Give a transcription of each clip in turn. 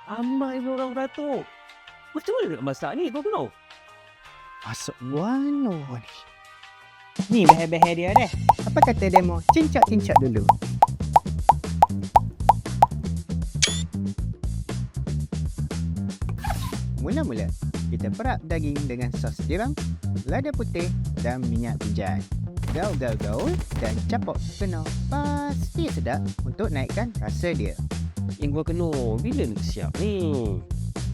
Ramai orang beratuk. Macam mana nak masak ni kau tahu? Masuk wano ni. Ni behel-behel dia deh. Apa kata demo? Cincak-cincak dulu. Mula-mula, kita perap daging dengan sos tiram, lada putih dan minyak bijan. Gaul-gaul dan capok kena pasti sedap untuk naikkan rasa dia. Yang gua kena bila nak siap ni?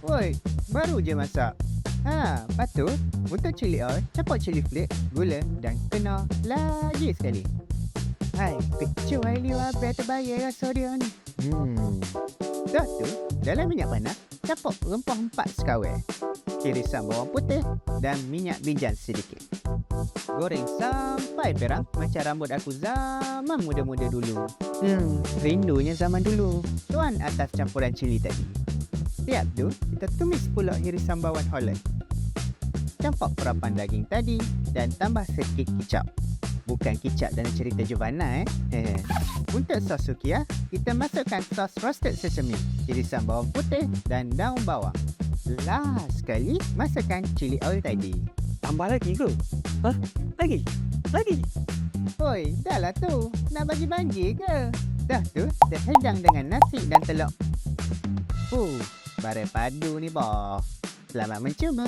Woi, baru je masak. Lepas tu, untuk cili oil, capok cili flake, gula dan kena lagi sekali. Hai, kecoh Hailey Wabel terbayar rasa dia ni. Dah tu, dalam minyak panas, capok rempah 4 sekawai. Irisan bawang putih dan minyak bijan sedikit. Goreng sampai perang macam rambut aku zaman muda-muda dulu. Rindunya zaman dulu. Tuan atas campuran cili tadi. Siap tu, kita tumis pula irisan bawang Holland. Campur perapan daging tadi dan tambah sedikit kicap. Bukan kicap dalam cerita Giovanna Untuk sos sukiah, kita masukkan sos roasted sesame, irisan bawang putih dan daun bawang. Last sekali, masukkan cili oil tadi. Tambah lagi ke? Lagi? Oi, dah lah tu. Nak bagi-bagi ke? Dah tu, kita hedang dengan nasi dan telur. Barai padu ni, boh. Selamat mencuba.